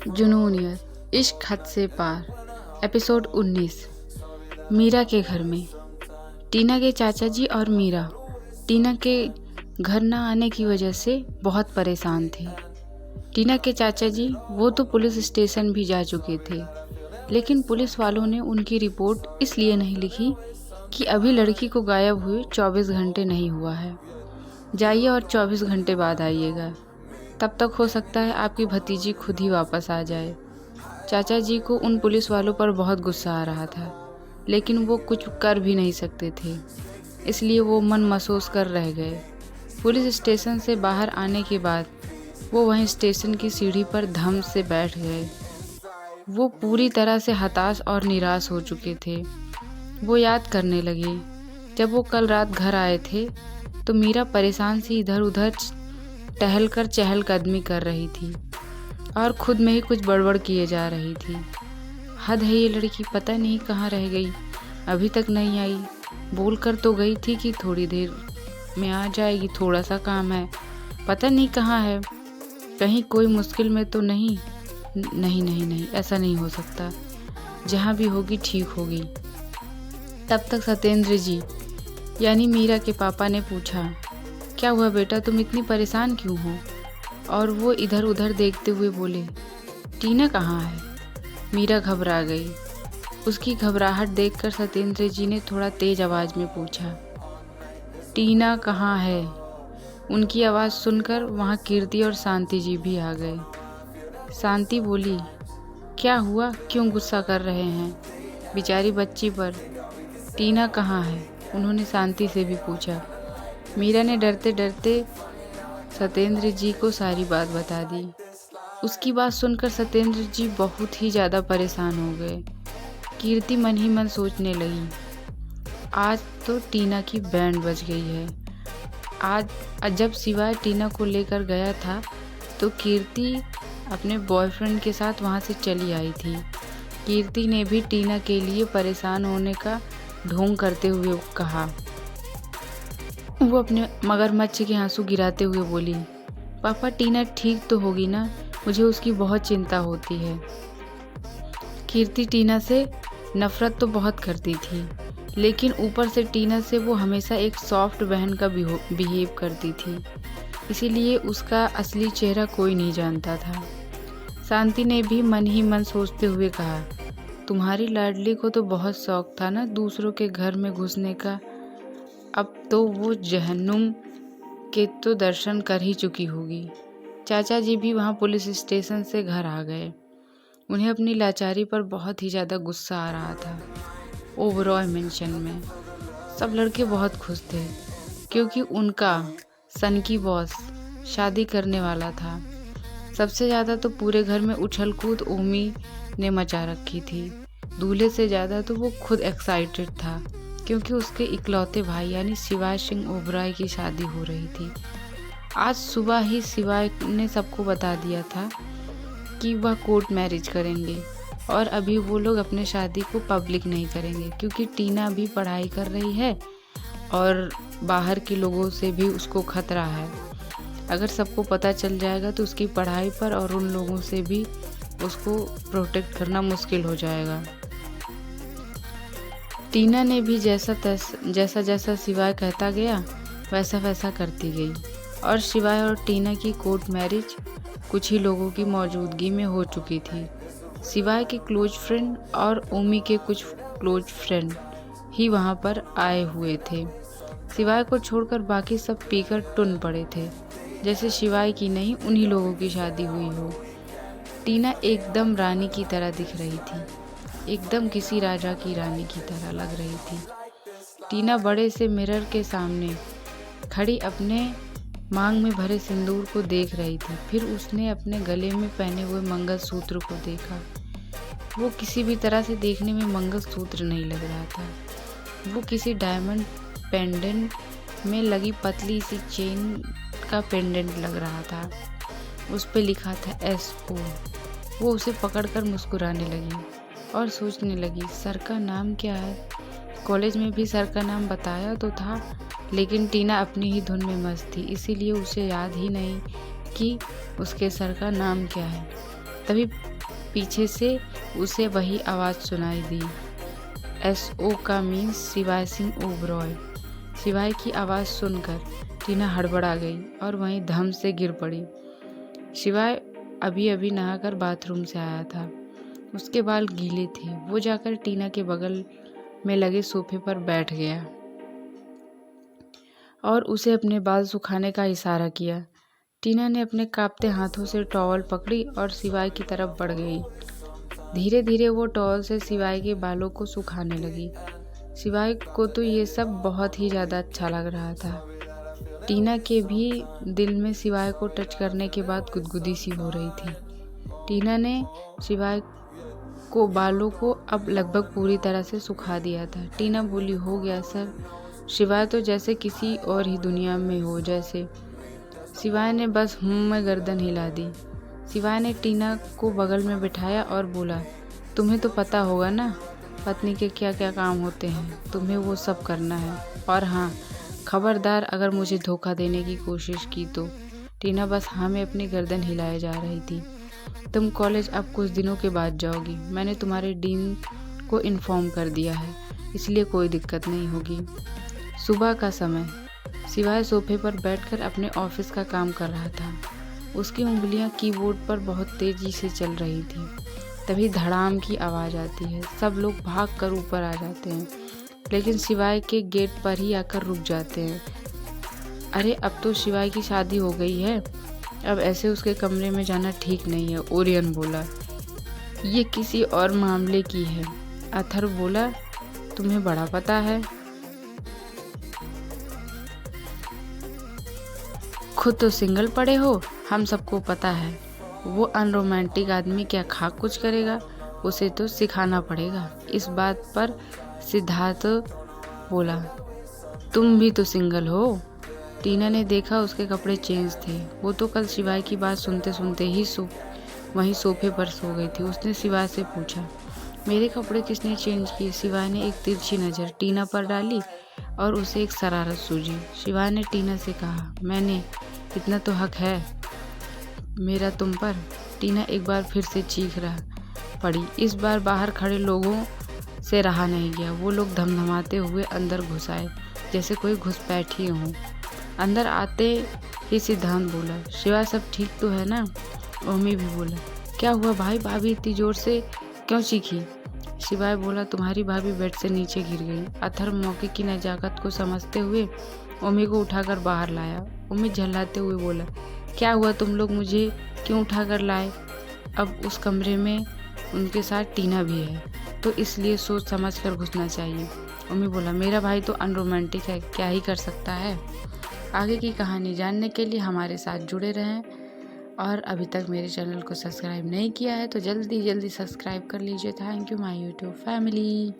जुनूनियत, इश्क हद से पार। एपिसोड 19। मीरा के घर में। टीना के चाचा जी और मीरा टीना के घर न आने की वजह से बहुत परेशान थे। टीना के चाचा जी वो तो पुलिस स्टेशन भी जा चुके थे, लेकिन पुलिस वालों ने उनकी रिपोर्ट इसलिए नहीं लिखी कि अभी लड़की को गायब हुए 24 घंटे नहीं हुआ है। जाइए और 24 घंटे बाद आइएगा, तब तक हो सकता है आपकी भतीजी खुद ही वापस आ जाए। चाचा जी को उन पुलिस वालों पर बहुत गुस्सा आ रहा था, लेकिन वो कुछ कर भी नहीं सकते थे, इसलिए वो मन महसूस कर रह गए। पुलिस स्टेशन से बाहर आने के बाद वो वहीं स्टेशन की सीढ़ी पर धम से बैठ गए। वो पूरी तरह से हताश और निराश हो चुके थे। वो याद करने लगे, जब वो कल रात घर आए थे तो मीरा परेशान सी इधर उधर टहलकर चहलकदमी कर रही थी और खुद में ही कुछ बड़बड़ किए जा रही थी। हद है, ये लड़की पता नहीं कहाँ रह गई, अभी तक नहीं आई। बोल कर तो गई थी कि थोड़ी देर में आ जाएगी, थोड़ा सा काम है, पता नहीं कहाँ है, कहीं कोई मुश्किल में तो नहीं। नहीं नहीं नहीं, ऐसा नहीं हो सकता, जहाँ भी होगी ठीक होगी। तब तक सत्येंद्र जी यानी मीरा के पापा ने पूछा, क्या हुआ बेटा, तुम इतनी परेशान क्यों हो? और वो इधर उधर देखते हुए बोले, टीना कहाँ है? मीरा घबरा गई। उसकी घबराहट देखकर सत्येंद्र जी ने थोड़ा तेज आवाज में पूछा, टीना कहाँ है? उनकी आवाज़ सुनकर वहाँ कीर्ति और शांति जी भी आ गए। शांति बोली, क्या हुआ, क्यों गुस्सा कर रहे हैं बेचारी बच्ची पर? टीना कहाँ है? उन्होंने शांति से भी पूछा। मीरा ने डरते डरते सत्येंद्र जी को सारी बात बता दी। उसकी बात सुनकर सत्येंद्र जी बहुत ही ज़्यादा परेशान हो गए। कीर्ति मन ही मन सोचने लगी, आज तो टीना की बैंड बज गई है। आज जब सिवाय टीना को लेकर गया था तो कीर्ति अपने बॉयफ्रेंड के साथ वहाँ से चली आई थी। कीर्ति ने भी टीना के लिए परेशान होने का ढोंग करते हुए कहा। वो अपने मगरमच्छ के आंसू गिराते हुए बोली, पापा टीना ठीक तो होगी ना? मुझे उसकी बहुत चिंता होती है। कीर्ति टीना से नफरत तो बहुत करती थी, लेकिन ऊपर से टीना से वो हमेशा एक सॉफ्ट बहन का बिहेव करती थी, इसीलिए उसका असली चेहरा कोई नहीं जानता था। शांति ने भी मन ही मन सोचते हुए कहा, तुम्हारी लाडली को तो बहुत शौक था ना दूसरों के घर में घुसने का, अब तो वो जहन्नुम के तो दर्शन कर ही चुकी होगी। चाचा जी भी वहाँ पुलिस स्टेशन से घर आ गए। उन्हें अपनी लाचारी पर बहुत ही ज़्यादा गुस्सा आ रहा था। ओबरॉय मेंशन में सब लड़के बहुत खुश थे, क्योंकि उनका सन की बॉस शादी करने वाला था। सबसे ज़्यादा तो पूरे घर में उछल कूद ओमी ने मचा रखी थी। दूल्हे से ज़्यादा तो वो खुद एक्साइटेड था, क्योंकि उसके इकलौते भाई यानी शिवाय सिंह ओबराय की शादी हो रही थी। आज सुबह ही शिवाय ने सबको बता दिया था कि वह कोर्ट मैरिज करेंगे, और अभी वो लोग अपने शादी को पब्लिक नहीं करेंगे, क्योंकि टीना भी पढ़ाई कर रही है और बाहर के लोगों से भी उसको खतरा है। अगर सबको पता चल जाएगा तो उसकी पढ़ाई पर और उन लोगों से भी उसको प्रोटेक्ट करना मुश्किल हो जाएगा। टीना ने भी जैसा शिवाय कहता गया वैसा वैसा करती गई, और शिवाय और टीना की कोर्ट मैरिज कुछ ही लोगों की मौजूदगी में हो चुकी थी। शिवाय के क्लोज फ्रेंड और ओमी के कुछ क्लोज फ्रेंड ही वहाँ पर आए हुए थे। शिवाय को छोड़कर बाकी सब पीकर टुन पड़े थे, जैसे शिवाय की नहीं उन्हीं लोगों की शादी हुई हो। टीना एकदम रानी की तरह दिख रही थी, एकदम किसी राजा की रानी की तरह लग रही थी। टीना बड़े से मिरर के सामने खड़ी अपने मांग में भरे सिंदूर को देख रही थी। फिर उसने अपने गले में पहने हुए मंगलसूत्र को देखा। वो किसी भी तरह से देखने में मंगलसूत्र नहीं लग रहा था, वो किसी डायमंड पेंडेंट में लगी पतली सी चेन का पेंडेंट लग रहा था। उस पे लिखा था SO। वो उसे पकड़कर मुस्कुराने लगी और सोचने लगी, सर का नाम क्या है? कॉलेज में भी सर का नाम बताया तो था, लेकिन टीना अपनी ही धुन में मस्त थी, इसीलिए उसे याद ही नहीं कि उसके सर का नाम क्या है। तभी पीछे से उसे वही आवाज़ सुनाई दी। SO का मीन्स शिवाय सिंह ओबरॉय। शिवाय की आवाज़ सुनकर टीना हड़बड़ा गई और वहीं धम से गिर पड़ी। शिवाय अभी अभी नहाकर बाथरूम से आया था। उसके बाल गीले थे। वो जाकर टीना के बगल में लगे सोफे पर बैठ गया और उसे अपने बाल सुखाने का इशारा किया। टीना ने अपने कांपते हाथों से टॉवल पकड़ी और शिवाय की तरफ बढ़ गई। धीरे धीरे वो टॉवल से शिवाय के बालों को सुखाने लगी। शिवाय को तो ये सब बहुत ही ज़्यादा अच्छा लग रहा था। टीना के भी दिल में शिवाय को टच करने के बाद गुदगुदी सी हो रही थी। टीना ने शिवाय को बालों को अब लगभग पूरी तरह से सुखा दिया था। टीना बोली, हो गया सर। शिवाय तो जैसे किसी और ही दुनिया में हो जैसे। शिवाय ने बस में गर्दन हिला दी। शिवाय ने टीना को बगल में बिठाया और बोला, तुम्हें तो पता होगा ना पत्नी के क्या क्या काम होते हैं, तुम्हें वो सब करना है। और हाँ, खबरदार अगर मुझे धोखा देने की कोशिश की तो। टीना बस हाँ में अपनी गर्दन हिलाए जा रही थी। तुम कॉलेज अब कुछ दिनों के बाद जाओगी। मैंने तुम्हारे डीन को इन्फॉर्म कर दिया है, इसलिए कोई दिक्कत नहीं होगी। सुबह का समय। शिवाय सोफे पर बैठकर अपने ऑफिस का काम कर रहा था। उसकी उंगलियां कीबोर्ड पर बहुत तेजी से चल रही थी। तभी धड़ाम की आवाज़ आती है। सब लोग भाग कर ऊपर आ जाते हैं, लेकिन शिवाय के गेट पर ही आकर रुक जाते हैं। अरे, अब तो शिवाय की शादी हो गई है, अब ऐसे उसके कमरे में जाना ठीक नहीं है, ओरियन बोला। ये किसी और मामले की है, अथर्व बोला। तुम्हें बड़ा पता है। खुद तो सिंगल पड़े हो, हम सबको पता है। वो अनरोमांटिक आदमी क्या खाक कुछ करेगा, उसे तो सिखाना पड़ेगा। इस बात पर सिद्धार्थ बोला, तुम भी तो सिंगल हो। टीना ने देखा उसके कपड़े चेंज थे। वो तो कल शिवाय की बात सुनते सुनते ही वहीं सोफे पर सो गई थी। उसने शिवाय से पूछा, मेरे कपड़े किसने चेंज किए? शिवाय ने एक तिरछी नज़र टीना पर डाली और उसे एक शरारत सूझी। शिवाय ने टीना से कहा, मैंने, इतना तो हक है मेरा तुम पर। टीना एक बार फिर से चीख पड़ी। इस बार बाहर खड़े लोगों से रहा नहीं गया। वो लोग धमधमाते हुए अंदर घुस आए जैसे कोई घुसपैठ ही हो। अंदर आते ही सिद्धांत बोला, शिवाय सब ठीक तो है ना? ओमी भी बोला, क्या हुआ भाई, भाभी इतनी जोर से क्यों चीखी? शिवाय बोला, तुम्हारी भाभी बेड से नीचे गिर गई। अथर्व मौके की नजाकत को समझते हुए ओमी को उठाकर बाहर लाया। ओमी झल्लाते हुए बोला, क्या हुआ, तुम लोग मुझे क्यों उठाकर लाए? अब उस कमरे में उनके साथ टीना भी है, तो इसलिए सोच समझ कर घुसना चाहिए। ओमी बोला, मेरा भाई तो अनरोमांटिक है, क्या ही कर सकता है। आगे की कहानी जानने के लिए हमारे साथ जुड़े रहें, और अभी तक मेरे चैनल को सब्सक्राइब नहीं किया है तो जल्दी जल्दी सब्सक्राइब कर लीजिए। Thank you my YouTube family.